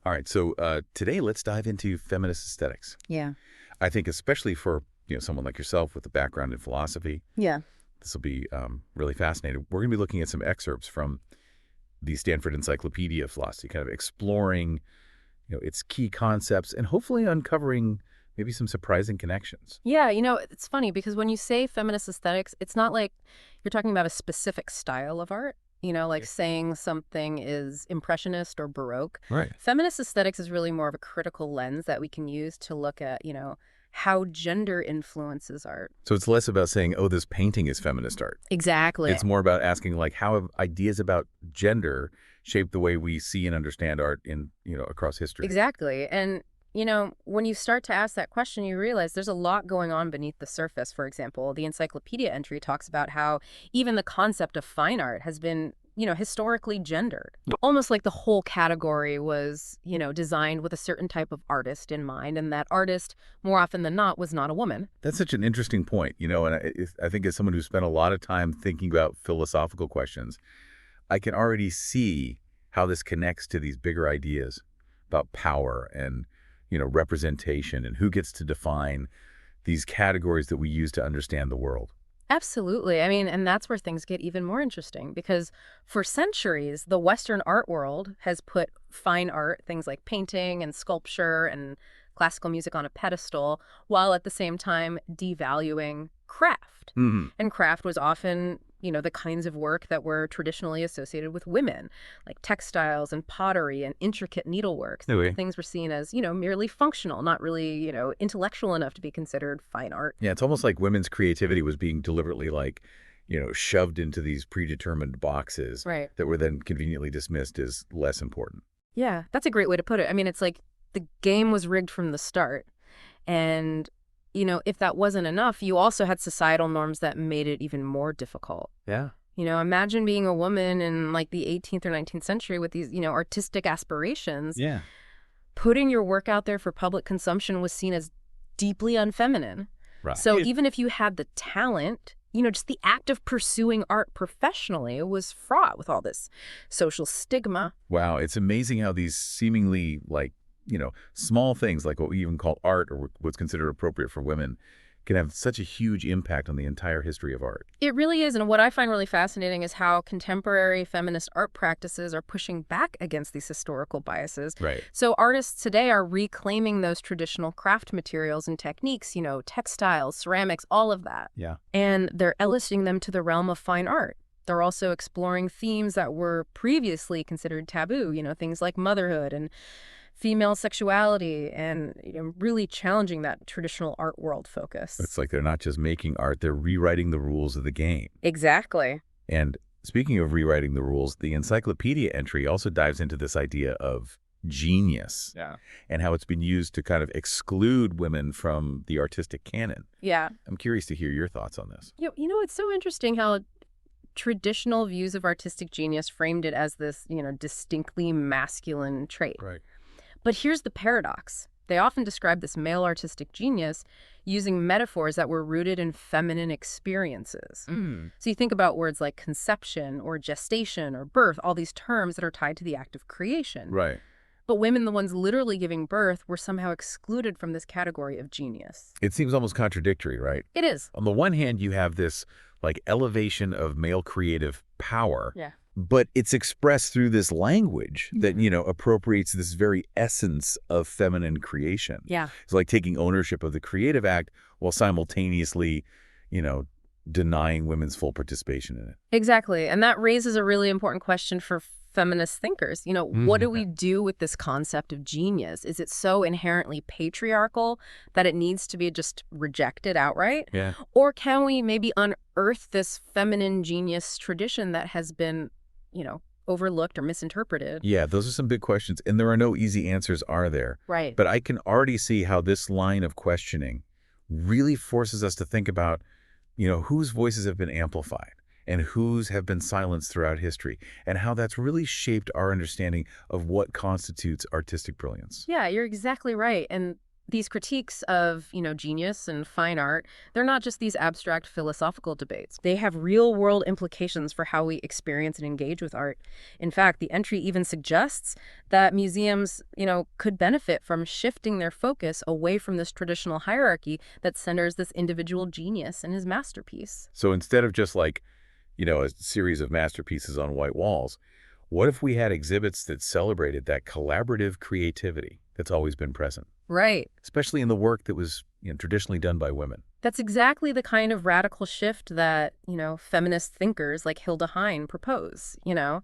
All right, so today let's dive into feminist aesthetics. Yeah. I think especially for someone like yourself with a background in philosophy, Yeah. this will be really fascinating. We're going to be looking at some excerpts from the Stanford Encyclopedia of Philosophy, kind of exploring its key concepts and hopefully uncovering maybe some surprising connections. Yeah, it's funny because when you say feminist aesthetics, it's not like you're talking about a specific style of art, like saying something is impressionist or Baroque. Right. Feminist aesthetics is really more of a critical lens that we can use to look at, how gender influences art. So it's less about saying, oh, this painting is feminist art. Exactly. It's more about asking, like, how have ideas about gender shaped the way we see and understand art in, across history? Exactly. And when you start to ask that question, you realize there's a lot going on beneath the surface. For example, the encyclopedia entry talks about how even the concept of fine art has been, historically gendered. Almost like the whole category was, designed with a certain type of artist in mind, and that artist, more often than not, was not a woman. That's such an interesting point, and I think as someone who spent a lot of time thinking about philosophical questions, I can already see how this connects to these bigger ideas about power and representation and who gets to define these categories that we use to understand the world. Absolutely. I mean, and that's where things get even more interesting because for centuries, the Western art world has put fine art, things like painting and sculpture and classical music on a pedestal, while at the same time devaluing craft. Mm-hmm. And craft was often, the kinds of work that were traditionally associated with women, like textiles and pottery and intricate needlework. Okay. Things were seen as, merely functional, not really, intellectual enough to be considered fine art. Yeah, it's almost like women's creativity was being deliberately shoved into these predetermined boxes Right. that were then conveniently dismissed as less important. Yeah, that's a great way to put it. I mean, it's like the game was rigged from the start. And, if that wasn't enough, you also had societal norms that made it even more difficult. Yeah. Imagine being a woman in like the 18th or 19th century with these, artistic aspirations. Yeah. Putting your work out there for public consumption was seen as deeply unfeminine. Right. So even if you had the talent, just the act of pursuing art professionally was fraught with all this social stigma. Wow, it's amazing how these seemingly small things like what we even call art or what's considered appropriate for women can have such a huge impact on the entire history of art. It really is. And what I find really fascinating is how contemporary feminist art practices are pushing back against these historical biases. Right. So artists today are reclaiming those traditional craft materials and techniques, textiles, ceramics, all of that. Yeah. And they're eliciting them to the realm of fine art. They're also exploring themes that were previously considered taboo, things like motherhood and female sexuality, and really challenging that traditional art world focus. It's like they're not just making art, they're rewriting the rules of the game. Exactly. And speaking of rewriting the rules, the encyclopedia entry also dives into this idea of genius. Yeah. And how it's been used to kind of exclude women from the artistic canon. Yeah. I'm curious to hear your thoughts on this. It's so interesting how traditional views of artistic genius framed it as this, distinctly masculine trait. Right. But here's the paradox. They often describe this male artistic genius using metaphors that were rooted in feminine experiences. So you think about words like conception or gestation or birth, all these terms that are tied to the act of creation. Right. But women, the ones literally giving birth, were somehow excluded from this category of genius. It seems almost contradictory, right? It is. On the one hand, you have this elevation of male creative power. Yeah. But it's expressed through this language that, appropriates this very essence of feminine creation. Yeah. It's like taking ownership of the creative act while simultaneously, denying women's full participation in it. Exactly. And that raises a really important question for feminist thinkers. What do we do with this concept of genius? Is it so inherently patriarchal that it needs to be just rejected outright? Yeah. Or can we maybe unearth this feminine genius tradition that has been overlooked or misinterpreted? Yeah, those are some big questions. And there are no easy answers, are there? Right. But I can already see how this line of questioning really forces us to think about, whose voices have been amplified and whose have been silenced throughout history, and how that's really shaped our understanding of what constitutes artistic brilliance. Yeah, you're exactly right. And these critiques of, genius and fine art, they're not just these abstract philosophical debates. They have real-world implications for how we experience and engage with art. In fact, the entry even suggests that museums, could benefit from shifting their focus away from this traditional hierarchy that centers this individual genius in his masterpiece. So instead of just like, a series of masterpieces on white walls, what if we had exhibits that celebrated that collaborative creativity that's always been present, Right. especially in the work that was, traditionally done by women? That's exactly the kind of radical shift that, feminist thinkers like Hilda Hein propose. Yeah.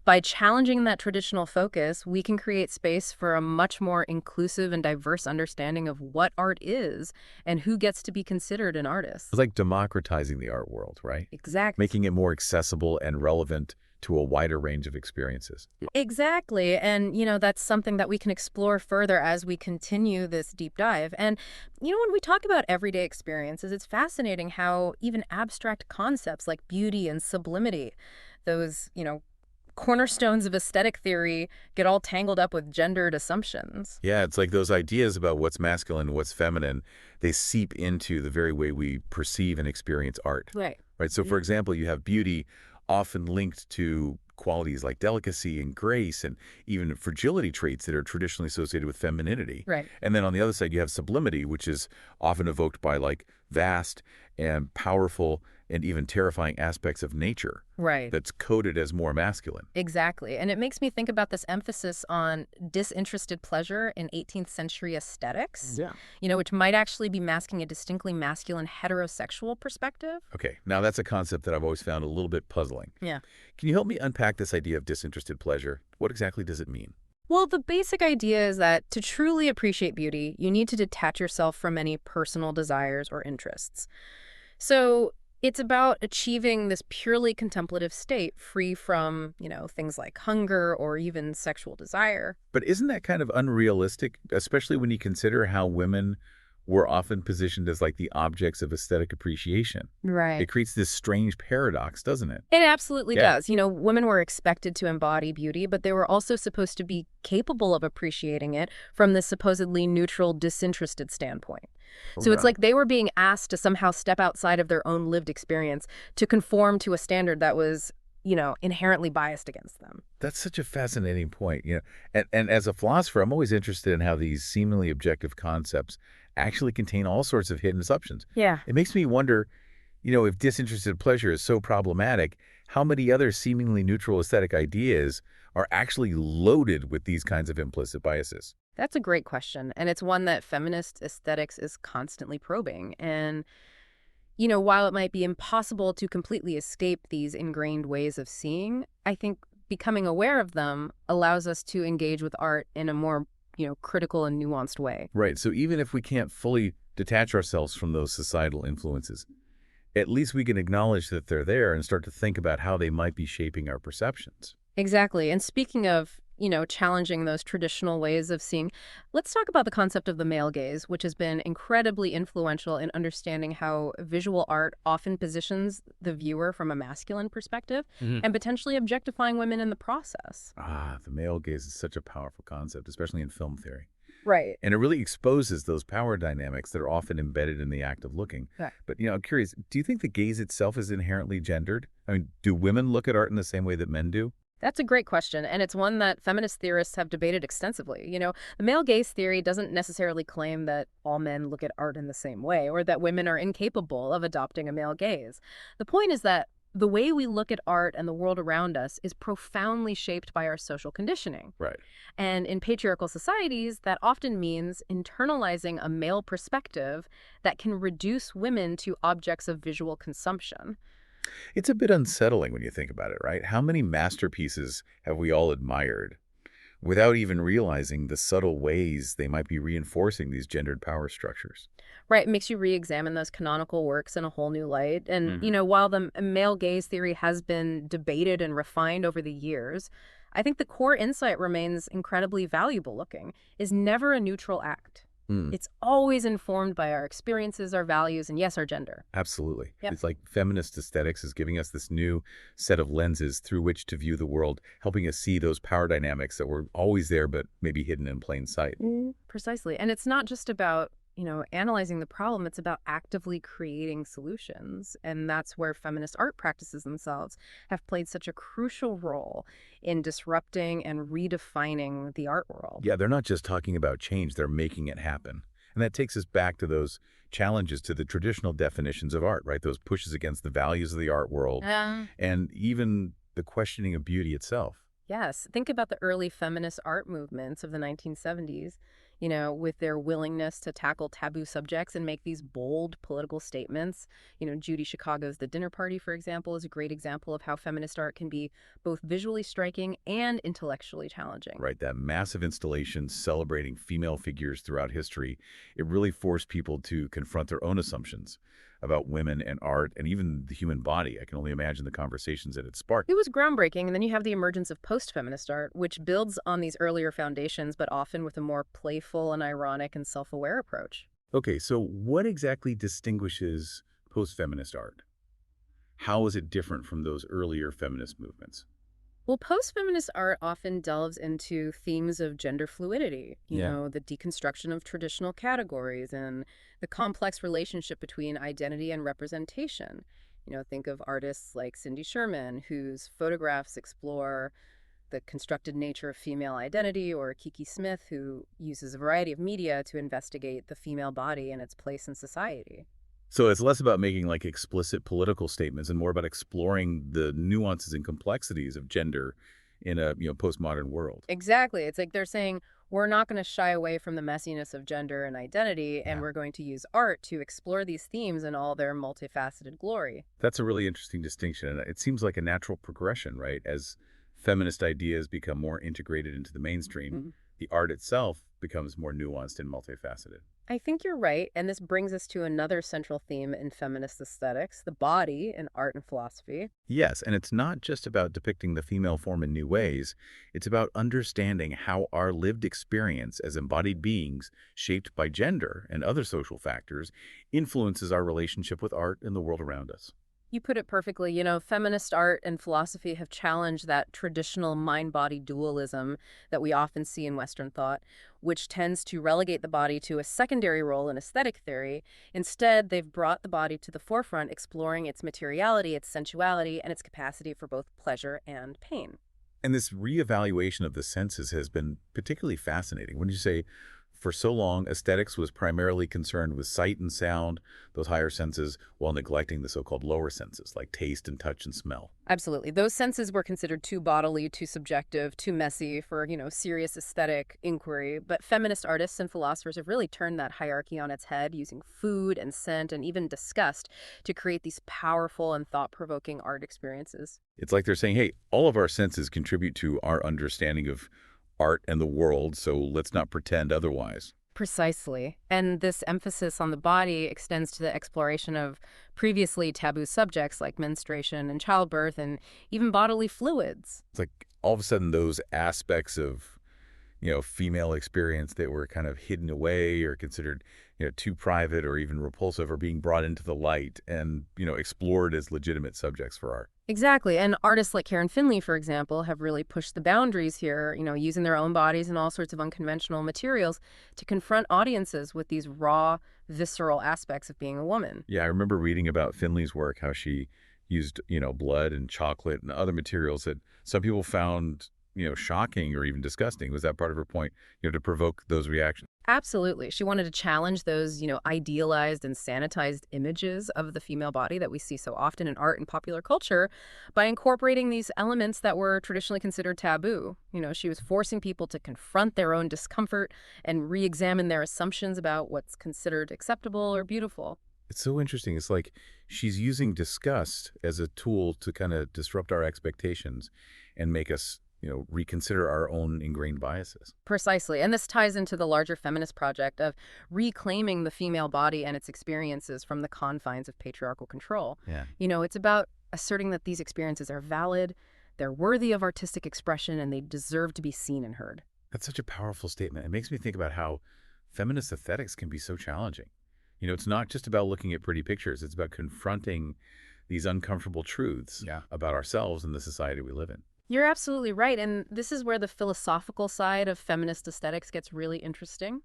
By challenging that traditional focus, we can create space for a much more inclusive and diverse understanding of what art is and who gets to be considered an It's artist. like democratizing the art world, right? Exactly. Making it more accessible and relevant to a wider range of experiences. Exactly. And, that's something that we can explore further as we continue this deep dive. And, when we talk about everyday experiences, it's fascinating how even abstract concepts like beauty and sublimity, those, cornerstones of aesthetic theory, get all tangled up with gendered assumptions. Yeah, it's like those ideas about what's masculine and what's feminine, they seep into the very way we perceive and experience art. Right. Right. So, for example, you have beauty often linked to qualities like delicacy and grace and even fragility traits that are traditionally associated with femininity. Right. And then on the other side, you have sublimity, which is often evoked by like vast and powerful and even terrifying aspects of nature Right. that's coded as more masculine. Exactly. And it makes me think about this emphasis on disinterested pleasure in 18th century aesthetics, Yeah. which might actually be masking a distinctly masculine heterosexual perspective. Okay, now that's a concept that I've always found a little bit puzzling. Yeah. Can you help me unpack this idea of disinterested pleasure? What exactly does it mean? Well, the basic idea is that to truly appreciate beauty, you need to detach yourself from any personal desires or interests. So it's about achieving this purely contemplative state free from, things like hunger or even sexual desire. But isn't that kind of unrealistic, especially when you consider how women were often positioned as like the objects of aesthetic appreciation? It Right. creates this strange paradox, doesn't it? It absolutely Yeah. does. Women were expected to embody beauty, but they were also supposed to be capable of appreciating it from this supposedly neutral, disinterested standpoint. So it's Right. like they were being asked to somehow step outside of their own lived experience to conform to a standard that was, inherently biased against them. That's such a fascinating point. And as a philosopher, I'm always interested in how these seemingly objective concepts actually contain all sorts of hidden assumptions. Yeah. It makes me wonder, if disinterested pleasure is so problematic, how many other seemingly neutral aesthetic ideas are actually loaded with these kinds of implicit biases? That's a great question, and it's one that feminist aesthetics is constantly probing. And, while it might be impossible to completely escape these ingrained ways of seeing, I think becoming aware of them allows us to engage with art in a more, critical and nuanced way. Right. So even if we can't fully detach ourselves from those societal influences, at least we can acknowledge that they're there and start to think about how they might be shaping our perceptions. Exactly. And speaking of, challenging those traditional ways of seeing, let's talk about the concept of the male gaze, which has been incredibly influential in understanding how visual art often positions the viewer from a masculine perspective and potentially objectifying women in the process. Ah, the male gaze is such a powerful concept, especially in film theory. Right. And it really exposes those power dynamics that are often embedded in the act of looking. Right. But, I'm curious, do you think the gaze itself is inherently gendered? I mean, do women look at art in the same way that men do? That's a great question, and it's one that feminist theorists have debated extensively. The male gaze theory doesn't necessarily claim that all men look at art in the same way or that women are incapable of adopting a male gaze. The point is that the way we look at art and the world around us is profoundly shaped by our social conditioning. Right. And in patriarchal societies, that often means internalizing a male perspective that can reduce women to objects of visual consumption. It's a bit unsettling when you think about it, right? How many masterpieces have we all admired without even realizing the subtle ways they might be reinforcing these gendered power structures? Right, it makes you re-examine those canonical works in a whole new light. And, Mhm. while the male gaze theory has been debated and refined over the years, I think the core insight remains incredibly valuable looking, is never a neutral act. Hmm. It's always informed by our experiences, our values, and yes, our gender. Absolutely. Yep. It's like feminist aesthetics is giving us this new set of lenses through which to view the world, helping us see those power dynamics that were always there but maybe hidden in plain sight. Precisely. And it's not just about, analyzing the problem, it's about actively creating solutions. And that's where feminist art practices themselves have played such a crucial role in disrupting and redefining the art world. Yeah, they're not just talking about change, they're making it happen. And that takes us back to those challenges to the traditional definitions of art, right? Those pushes against the values of the art world and even the questioning of beauty itself. Yes, think about the early feminist art movements of the 1970s, with their willingness to tackle taboo subjects and make these bold political statements. Judy Chicago's The Dinner Party, for example, is a great example of how feminist art can be both visually striking and intellectually challenging. Right, that massive installation celebrating female figures throughout history, it really forced people to confront their own assumptions about women and art and even the human body. I can only imagine the conversations that it sparked. It was groundbreaking, and then you have the emergence of post-feminist art, which builds on these earlier foundations, but often with a more playful and ironic and self-aware approach. Okay, so what exactly distinguishes post-feminist art? How is it different from those earlier feminist movements? Well, post-feminist art often delves into themes of gender fluidity, Yeah. the deconstruction of traditional categories and the complex relationship between identity and representation. Think of artists like Cindy Sherman, whose photographs explore the constructed nature of female identity, or Kiki Smith, who uses a variety of media to investigate the female body and its place in society. So it's less about making like explicit political statements and more about exploring the nuances and complexities of gender in a, postmodern world. Exactly. It's like they're saying, we're not going to shy away from the messiness of gender and identity, and Yeah. we're going to use art to explore these themes in all their multifaceted glory. That's a really interesting distinction. And it seems like a natural progression, right? As feminist ideas become more integrated into the mainstream, Mhm. the art itself becomes more nuanced and multifaceted. I think you're right, and this brings us to another central theme in feminist aesthetics, the body in art and philosophy. Yes, and it's not just about depicting the female form in new ways. It's about understanding how our lived experience as embodied beings, shaped by gender and other social factors, influences our relationship with art and the world around us. You put it perfectly. Feminist art and philosophy have challenged that traditional mind-body dualism that we often see in Western thought, which tends to relegate the body to a secondary role in aesthetic theory. Instead, they've brought the body to the forefront, exploring its materiality, its sensuality, and its capacity for both pleasure and pain. And this reevaluation of the senses has been particularly fascinating. When you say, for so long, aesthetics was primarily concerned with sight and sound, those higher senses, while neglecting the so-called lower senses, like taste and touch and smell. Absolutely. Those senses were considered too bodily, too subjective, too messy for, serious aesthetic inquiry. But feminist artists and philosophers have really turned that hierarchy on its head, using food and scent and even disgust to create these powerful and thought-provoking art experiences. It's like they're saying, hey, all of our senses contribute to our understanding of art and the world, so let's not pretend otherwise. Precisely. And this emphasis on the body extends to the exploration of previously taboo subjects like menstruation and childbirth and even bodily fluids. It's like all of a sudden those aspects of, female experience that were kind of hidden away or considered, too private or even repulsive are being brought into the light and, explored as legitimate subjects for art. Exactly. And artists like Karen Finley, for example, have really pushed the boundaries here, using their own bodies and all sorts of unconventional materials to confront audiences with these raw, visceral aspects of being a woman. Yeah, I remember reading about Finley's work, how she used, blood and chocolate and other materials that some people found, shocking or even disgusting. Was that part of her point, to provoke those reactions? Absolutely. She wanted to challenge those, idealized and sanitized images of the female body that we see so often in art and popular culture by incorporating these elements that were traditionally considered taboo. She was forcing people to confront their own discomfort and re-examine their assumptions about what's considered acceptable or beautiful. It's so interesting. It's like she's using disgust as a tool to kind of disrupt our expectations and make us, reconsider our own ingrained biases. Precisely. And this ties into the larger feminist project of reclaiming the female body and its experiences from the confines of patriarchal control. Yeah. It's about asserting that these experiences are valid, they're worthy of artistic expression, and they deserve to be seen and heard. That's such a powerful statement. It makes me think about how feminist aesthetics can be so challenging. It's not just about looking at pretty pictures. It's about confronting these uncomfortable truths Yeah. about ourselves and the society we live in. You're absolutely right. And this is where the philosophical side of feminist aesthetics gets really interesting.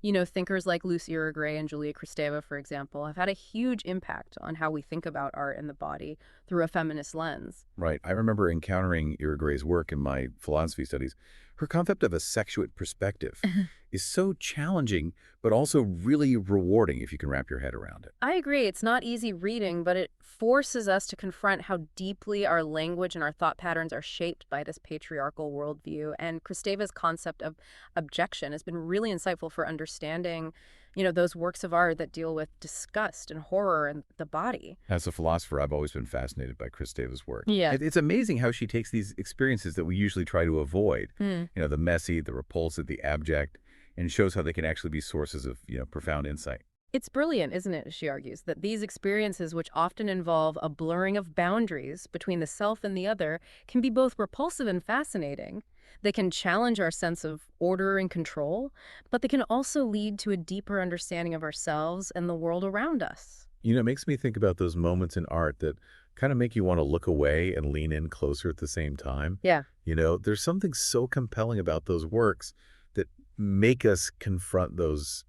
Thinkers like Luce Irigaray and Julia Kristeva, for example, have had a huge impact on how we think about art and the body through a feminist lens. Right. I remember encountering Irigaray's work in my philosophy studies. Her concept of a sexuate perspective is so challenging, but also really rewarding if you can wrap your head around it. I agree. It's not easy reading, but it forces us to confront how deeply our language and our thought patterns are shaped by this patriarchal worldview. And Kristeva's concept of objection has been really insightful for understanding, those works of art that deal with disgust and horror and the body. As a philosopher, I've always been fascinated by Kristeva's work. Yeah. It's amazing how she takes these experiences that we usually try to avoid, Hmm. the messy, the repulsive, the abject, and shows how they can actually be sources of, profound insight. It's brilliant, isn't it, she argues, that these experiences, which often involve a blurring of boundaries between the self and the other, can be both repulsive and fascinating. They can challenge our sense of order and control, but they can also lead to a deeper understanding of ourselves and the world around us. It makes me think about those moments in art that kind of make you want to look away and lean in closer at the same time. Yeah. There's something so compelling about those works that make us confront those,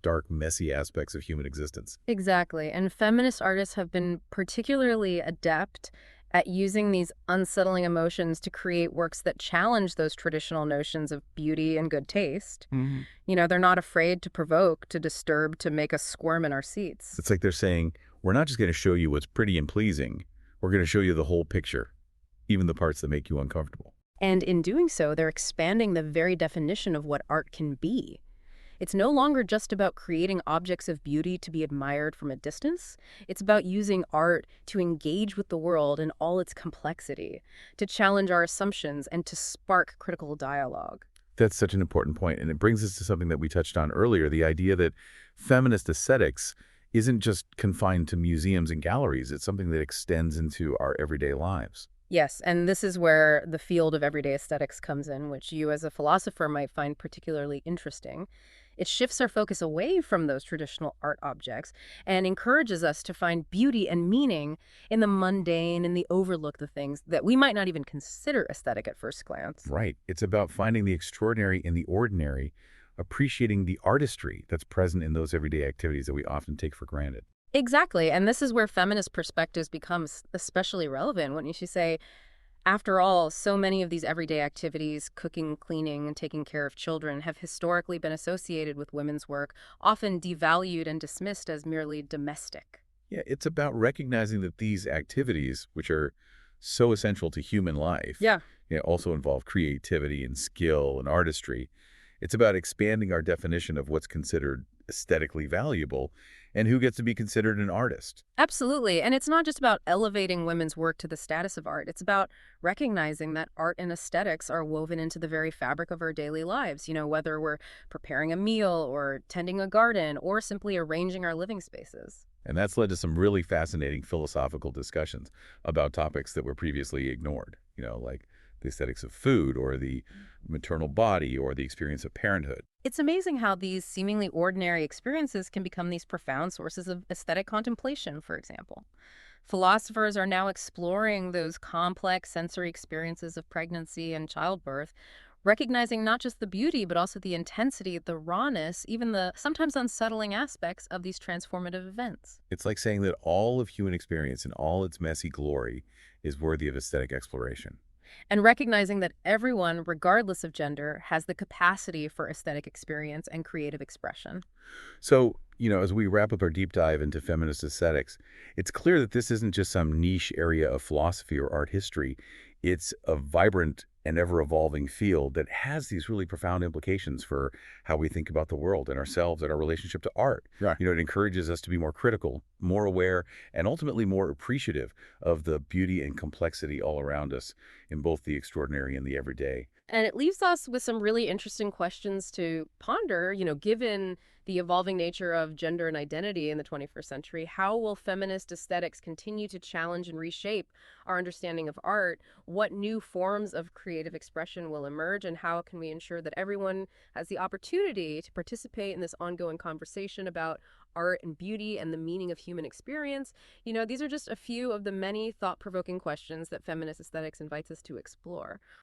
dark, messy aspects of human existence. Exactly. And feminist artists have been particularly adept at using these unsettling emotions to create works that challenge those traditional notions of beauty and good taste. Hmm. They're not afraid to provoke, to disturb, to make us squirm in our seats. It's like they're saying, we're not just going to show you what's pretty and pleasing. We're going to show you the whole picture, even the parts that make you uncomfortable. And in doing so, they're expanding the very definition of what art can be. It's no longer just about creating objects of beauty to be admired from a distance. It's about using art to engage with the world in all its complexity, to challenge our assumptions, and to spark critical dialogue. That's such an important point, and it brings us to something that we touched on earlier, the idea that feminist aesthetics isn't just confined to museums and galleries. It's something that extends into our everyday lives. Yes, and this is where the field of everyday aesthetics comes in, which you as a philosopher might find particularly interesting. It shifts our focus away from those traditional art objects and encourages us to find beauty and meaning in the mundane and the overlooked things that we might not even consider aesthetic at first glance. Right. It's about finding the extraordinary in the ordinary, appreciating the artistry that's present in those everyday activities that we often take for granted. Exactly, and this is where feminist perspectives becomes especially relevant, wouldn't you say? After all, so many of these everyday activities, cooking, cleaning, and taking care of children, have historically been associated with women's work, often devalued and dismissed as merely domestic. Yeah, it's about recognizing that these activities, which are so essential to human life, Yeah. also involve creativity and skill and artistry. It's about expanding our definition of what's considered aesthetically valuable and who gets to be considered an artist. Absolutely. And it's not just about elevating women's work to the status of art. It's about recognizing that art and aesthetics are woven into the very fabric of our daily lives, whether we're preparing a meal or tending a garden or simply arranging our living spaces. And that's led to some really fascinating philosophical discussions about topics that were previously ignored, like the aesthetics of food or the maternal body or the experience of parenthood. It's amazing how these seemingly ordinary experiences can become these profound sources of aesthetic contemplation, for example. Philosophers are now exploring those complex sensory experiences of pregnancy and childbirth, recognizing not just the beauty, but also the intensity, the rawness, even the sometimes unsettling aspects of these transformative events. It's like saying that all of human experience in all its messy glory is worthy of aesthetic exploration. And recognizing that everyone, regardless of gender, has the capacity for aesthetic experience and creative expression. So, as we wrap up our deep dive into feminist aesthetics, it's clear that this isn't just some niche area of philosophy or art history. It's a vibrant and ever-evolving field that has these really profound implications for how we think about the world and ourselves and our relationship to art. Right. It encourages us to be more critical, more aware, and ultimately more appreciative of the beauty and complexity all around us in both the extraordinary and the everyday. And it leaves us with some really interesting questions to ponder, given the evolving nature of gender and identity in the 21st century. How will feminist aesthetics continue to challenge and reshape our understanding of art? What new forms of creativity creative expression will emerge, and how can we ensure that everyone has the opportunity to participate in this ongoing conversation about art and beauty and the meaning of human experience. These are just a few of the many thought-provoking questions that feminist aesthetics invites us to explore.